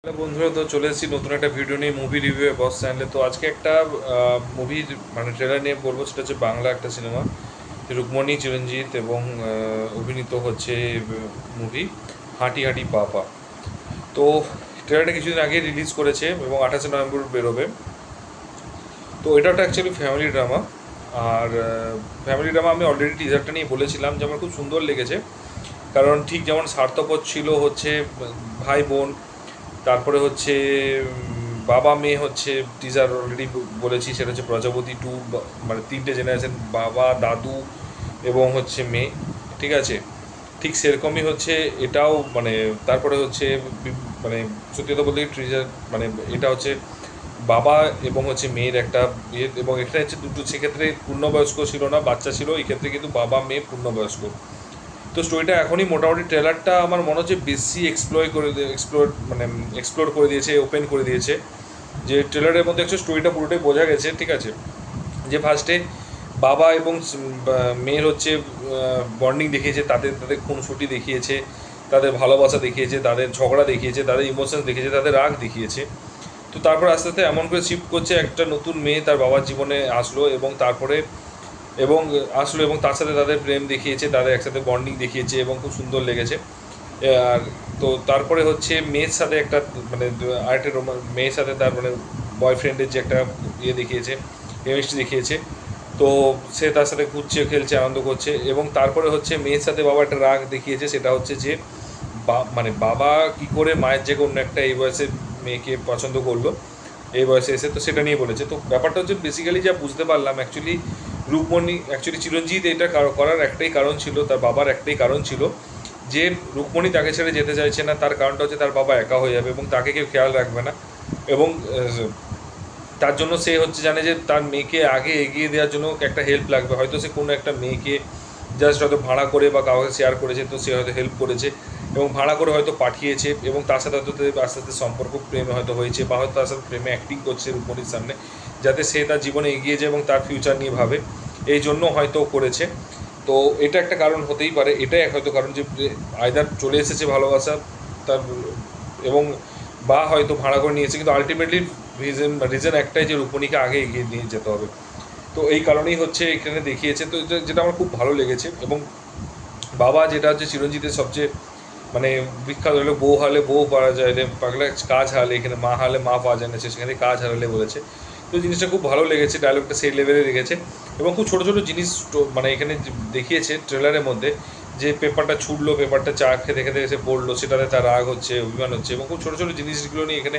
Hello বন্ধুরা, তো চলে এসেছি নতুন একটা ভিডিও নিয়ে মুভি রিভিউ বস চ্যানেলে। তো আজকে একটা মুভির ট্রেলার নিয়ে বলবো। সেটা হচ্ছে বাংলা একটা সিনেমা, রুকমণি চিরঞ্জিত এবং অভিনীত হচ্ছে মুভি হাঁটি হাঁটি পা পা। তো ট্রেলারটা কিছুদিন আগে রিলিজ করেছে এবং 28শে নভেম্বর বেরোবে। তো এটা একটা অ্যাকচুয়ালি ফ্যামিলি ড্রামা। আর ফ্যামিলি ড্রামা আমি অলরেডি টিজারটা নিয়ে বলেছিলাম যে আমার খুব সুন্দর লেগেছে। কারণ ঠিক যেমন স্বার্থপর ছিল হচ্ছে ভাই বোন, তারপরে হচ্ছে বাবা মেয়ে হচ্ছে টিজার অলরেডি বলেছি, সেটা হচ্ছে প্রজাপতি টু। মানে তিনটে জেনারেশন, বাবা দাদু এবং হচ্ছে মেয়ে, ঠিক আছে। ঠিক সেরকমই হচ্ছে এটাও। তারপরে হচ্ছে মানে সত্যি কথা বলতে টিজার এটা হচ্ছে বাবা এবং হচ্ছে মেয়ের একটা বিয়ে, এবং এখানে হচ্ছে দুটো, সেক্ষেত্রে পূর্ণবয়স্ক ছিল না, বাচ্চা ছিল। এই ক্ষেত্রে কিন্তু বাবা মেয়ে পূর্ণবয়স্ক। তো স্টোরিটা এখনই মোটামুটি ট্রেলারটা আমার মনে হচ্ছে বেশি এক্সপ্লোর করে দিয়েছে, ওপেন করে দিয়েছে। যে ট্রেলারের মধ্যে একটু স্টোরিটা পুরোটাই বোঝা গেছে, ঠিক আছে। যে ফার্স্টে বাবা এবং মেয়ের হচ্ছে বন্ডিং দেখিয়েছে, তাদের তাদের খুনসুটি দেখিয়েছে, তাদের ভালোবাসা দেখিয়েছে, তাদের ঝগড়া দেখিয়েছে, তাদের ইমোশনস দেখিয়েছে, তাদের রাগ দেখিয়েছে। তো তারপর আস্তে আস্তে এমন করে শিফট করছে, একটা নতুন মেয়ে তার বাবার জীবনে আসলো এবং তারপরে এবং আসলো এবং তার সাথে তাদের প্রেম দেখিয়েছে, তাদের একসাথে বন্ডিং দেখিয়েছে এবং খুব সুন্দর লেগেছে। আর তো তারপরে হচ্ছে মেয়ের সাথে একটা আরেকটা মেয়ের সাথে তার বয়ফ্রেন্ডের যে একটা ইয়ে দেখিয়েছে, কেমিস্ট্রি দেখিয়েছে। তো সে তার সাথে ঘুরছে, খেলছে, আনন্দ করছে। এবং তারপরে হচ্ছে মেয়ের সাথে বাবা একটা রাগ দেখিয়েছে, সেটা হচ্ছে যে বাবা কি করে মায়ের যে অন্য একটা এই বয়সে মেয়েকে পছন্দ করলো এই বয়সে এসে। তো সেটা নিয়ে বলেছে। তো ব্যাপারটা হচ্ছে বেসিক্যালি যা বুঝতে পারলাম, অ্যাকচুয়ালি চিরঞ্জিত এটা করার একটাই কারণ ছিল, তার বাবার একটাই কারণ ছিল যে রুকমণি তাকে ছেড়ে যেতে চাইছে না। তার কারণটা হচ্ছে তার বাবা একা হয়ে যাবে এবং তাকে কেউ খেয়াল রাখবে না। এবং তার জন্য সে হচ্ছে জানে যে তার মেয়েকে আগে এগিয়ে দেওয়ার জন্য একটা হেল্প লাগবে। হয়তো সে কোনো একটা মেয়েকে জাস্ট হয়তো ভাড়া করে বা কাউকে শেয়ার করেছে, তো সে হয়তো হেল্প করেছে এবং ভাড়া করে হয়তো পাঠিয়েছে, এবং তার সাথে হয়তো আস্তে আস্তে সম্পর্ক প্রেমে হয়তো হয়েছে, বা হয়তো তার সাথে প্রেমে অ্যাক্টিং করছে রূপমণির সামনে, যাতে সে তার জীবনে এগিয়ে যায় এবং তার ফিউচার নিয়ে ভাবে। এই জন্য হয়তো করেছে। তো এটা একটা কারণ হতেই পারে, এটাই হয়তো কারণ যে আয়দার চলে এসেছে ভালোবাসা তার, এবং বা হয়তো ভাড়া করে নিয়েছে। কিন্তু আলটিমেটলি রিজন একটাই, যে রূপণীকে আগে এগিয়ে নিয়ে যেতে হবে। তো এই কারণেই হচ্ছে এখানে দেখিয়েছে। তো যেটা আমার খুব ভালো লেগেছে। এবং বাবা যেটা হচ্ছে চিরঞ্জিতের সবচেয়ে বিখ্যাত হলো, বউ হারলে বউ পাওয়া যায় রে পাগলা, কাজ হারলে, এখানে মা হারলে মা পাওয়া যায় না, সেখানে কাজ হারালে বলেছে। তো জিনিসটা খুব ভালো লেগেছে, ডায়লগটা সেই লেভেলে রেখেছে। এবং খুব ছোটো ছোটো জিনিস এখানে দেখিয়েছে ট্রেলারের মধ্যে, যে পেপারটা ছুটলো, পেপারটা চা খেতে খেতে এসে পড়লো, সেটাতে তার রাগ হচ্ছে, অভিমান হচ্ছে, এবং খুব ছোটো ছোটো জিনিসগুলো নিয়ে এখানে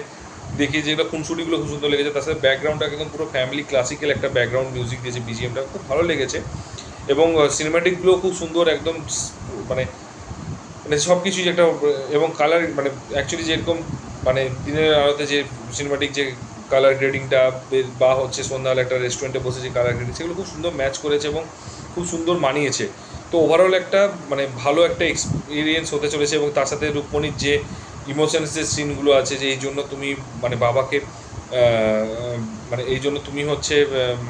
দেখিয়েছে। যেগুলো খুনসুটিগুলো খুব সুন্দর লেগেছে। তার সাথে ব্যাকগ্রাউন্ডটা একদম পুরো ফ্যামিলি ক্লাসিক্যাল একটা ব্যাকগ্রাউন্ড মিউজিক দিয়েছে, বিজিএমটা খুব ভালো লেগেছে। এবং সিনেমাটিকগুলো খুব সুন্দর একদম, মানে সব কিছুই একটা, এবং কালার অ্যাকচুয়ালি যেরকম দিনের আলোতে যে সিনেমাটিক যে কালার গ্রেডিংটা, বা হচ্ছে সন্ধ্যাবেলা একটা রেস্টুরেন্টে বসে যে কালার গ্রেডিং, সেগুলো খুব সুন্দর ম্যাচ করেছে এবং খুব সুন্দর মানিয়েছে। তো ওভারঅল একটা ভালো একটা এক্সপিরিয়েন্স হতে চলেছে। এবং তার সাথে রুকমণির যে ইমোশনস যে সিনগুলো আছে, যে এই জন্য তুমি বাবাকে এই জন্য তুমি হচ্ছে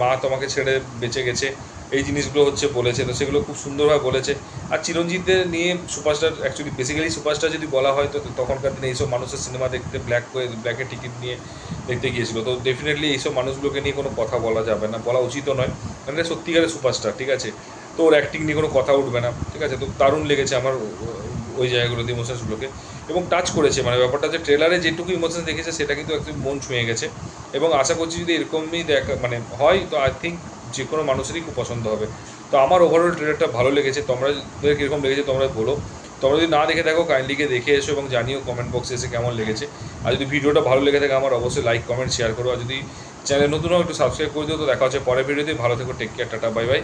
মা তোমাকে ছেড়ে বেঁচে গেছে, এই জিনিসগুলো হচ্ছে বলেছে। তো সেগুলো খুব সুন্দরভাবে বলেছে। আর চিরঞ্জিতদের নিয়ে সুপারস্টার, অ্যাকচুয়ালি বেসিক্যালি সুপারস্টার যদি বলা হয়, তো তখনকার দিনে এইসব মানুষের সিনেমা দেখতে ব্ল্যাকের টিকিট নিয়ে দেখতে গিয়েছিল। তো ডেফিনেটলি এইসব মানুষগুলোকে নিয়ে কোনো কথা বলা যাবে না, বলা উচিতও নয়। সত্যিকারের সুপারস্টার, ঠিক আছে। তো ওর অ্যাক্টিং নিয়ে কোনো কথা উঠবে না, ঠিক আছে। তো দারুণ লেগেছে আমার ওই জায়গাগুলোতে ইমোশনসগুলোকে, এবং টাচ করেছে। ব্যাপারটা যে ট্রেলারে যেটুকু ইমোশনস দেখেছে, সেটা কিন্তু একদম মন ছুঁয়ে গেছে। এবং আশা করছি যদি এরকমই দেখা হয়, তো আই থিঙ্ক যে কোনো মানুষেরই খুব পছন্দ হবে। তো আমার ওভারঅল ট্রেলারটা ভালো লেগেছে। তোমাদের কীরকম লেগেছে তোমরা বলো। তোমরা যদি না দেখে থাকো, কাইন্ডলি গিয়ে দেখে এসো এবং জানিও কমেন্ট বক্সে এসে কেমন লেগেছে। আর যদি ভিডিওটা ভালো লেগে থাকে, আমার অবশ্যই লাইক কমেন্ট শেয়ার করো। আর যদি চ্যানেল নতুন হোক, একটু সাবস্ক্রাইব করে দিও। তো দেখা হচ্ছে পরের ভিডিওতে। ভালো থেকো, টেক কেয়ার, টাটা, বাই বাই।